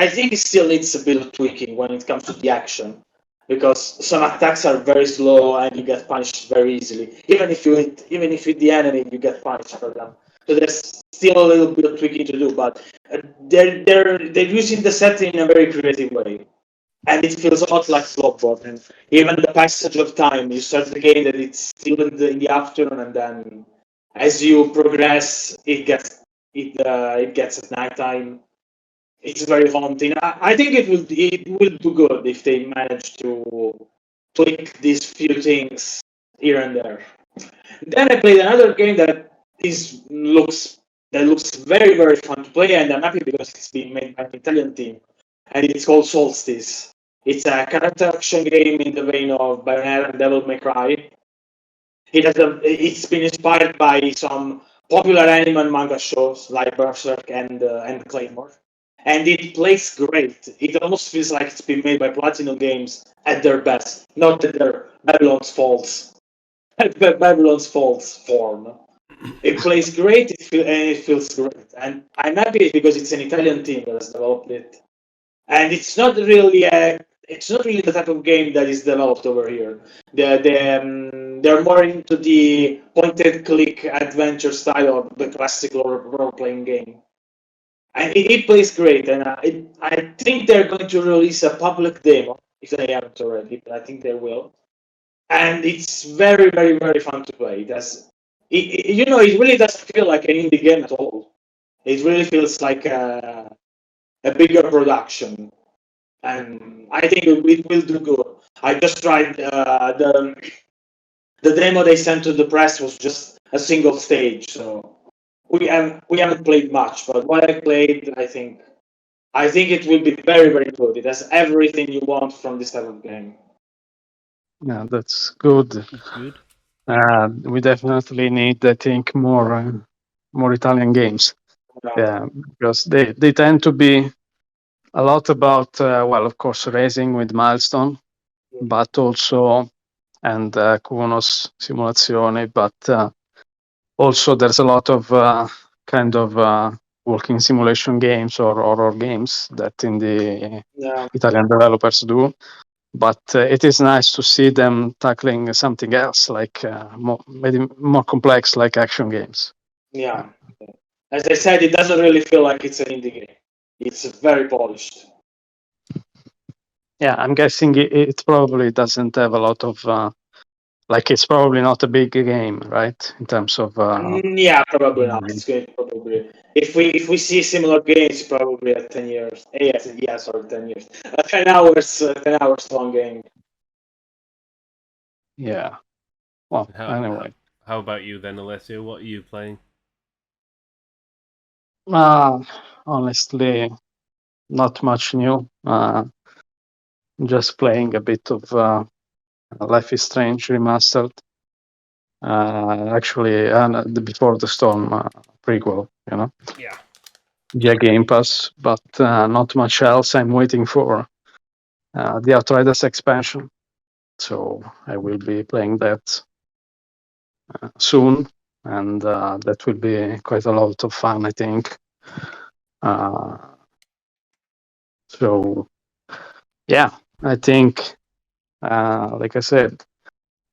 think it still needs a bit of tweaking when it comes to the action, because some attacks are very slow and you get punished very easily. Even if you hit the enemy, you get punished for them. So there's still a little bit of tweaking to do, but they're using the setting in a very creative way, and it feels a lot like Bloodborne. And even the passage of time, you start the game that it's still in the afternoon, and then as you progress, it gets at nighttime. It's very haunting. I think it will do good if they manage to tweak these few things here and there. Then I played another game that looks very very fun to play, and I'm happy because it's being made by an Italian team, and it's called Solstice. It's a character action game in the vein of Bayonetta and Devil May Cry. It's been inspired by some popular anime and manga shows like Berserk and Claymore, and it plays great. It almost feels like it's been made by Platinum Games at their best, not at their Babylon's Falls form. It plays great, and it feels great, and I'm happy because it's an Italian team that has developed it, and it's not really the type of game that is developed over here. They're more into the point-and-click adventure style of the classical role-playing game. And it plays great, and I think they're going to release a public demo, if they haven't already, but I think they will. And it's very, very, very fun to play. It really doesn't feel like an indie game at all. It really feels like a bigger production, and I think it will do good. I just tried the demo they sent to the press was just a single stage, so we haven't played much. But what I played, I think it will be very very good. It has everything you want from this type of game. Yeah, that's good. It's good. We definitely need, I think, more Italian games. Yeah, because they tend to be a lot about well, of course, racing with Milestone, but also and Kunos Simulazione, but also there's a lot of kind of walking simulation games or horror games that in the Yeah, Italian developers do. But it is nice to see them tackling something else, like maybe more complex, like action games. yeah. As I said, it doesn't really feel like it's an indie game. It's very polished. Yeah, I'm guessing it probably doesn't have a lot of like it's probably not a big game, right? In terms of Yeah, probably not. It's going to probably if we see similar games, probably at 10 years. Yes, yeah, sorry, 10 years. 10 hours long game. yeah. Well, anyway, How about you then, Alessio? What are you playing? honestly, not much new. Just playing a bit of Life is Strange remastered. Actually, the Before the Storm prequel, Yeah. via Game Pass, but not much else. I'm waiting for the Outriders expansion, so I will be playing that soon. and that will be quite a lot of fun, I think. So yeah, I think, like I said,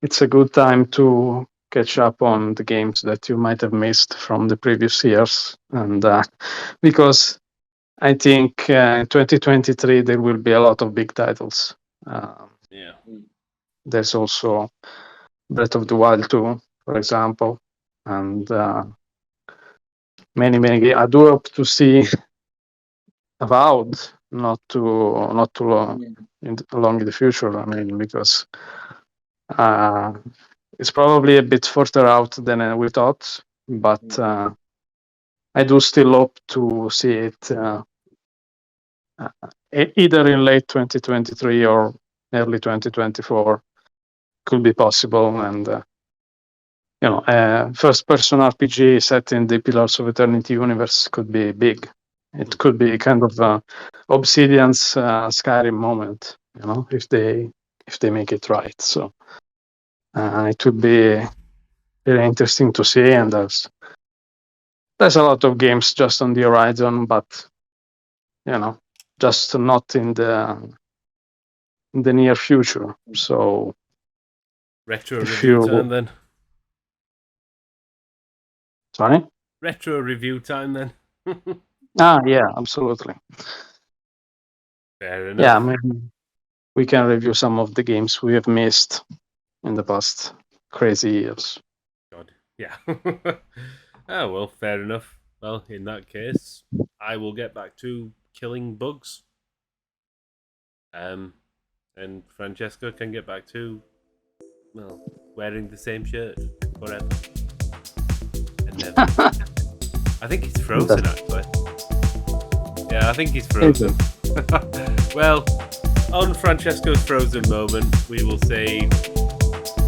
it's a good time to catch up on the games that you might have missed from the previous years, and because I think in 2023 there will be a lot of big titles. Yeah. There's also Breath of the Wild 2, for example, and many games. I do hope to see Avowed not too long along in the future. I mean, because it's probably a bit further out than we thought, but I do still hope to see it either in late 2023 or early 2024. Could be possible, and first-person RPG set in the Pillars of Eternity universe could be big. It could be kind of Obsidian's Skyrim moment, if they make it right. So it would be very interesting to see, and there's a lot of games just on the horizon, but just not in the near future. So Retro if review you- time then. sorry. Retro review time then. Yeah, absolutely. Fair enough. Yeah, maybe we can review some of the games we have missed in the past crazy years. God. Yeah. Oh, well, fair enough. Well, in that case, I will get back to killing bugs. And Francesco can get back to, well, wearing the same shirt forever. And never. I think he's frozen, actually. Yeah, I think he's frozen. Well, on Francesco's frozen moment, we will say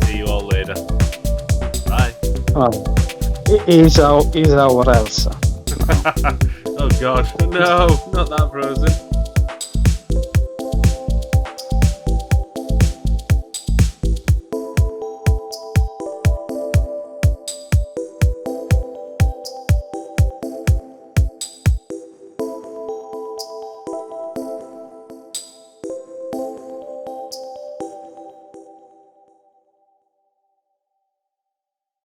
see you all later. Bye. Is our Elsa. Oh god, no, not that frozen.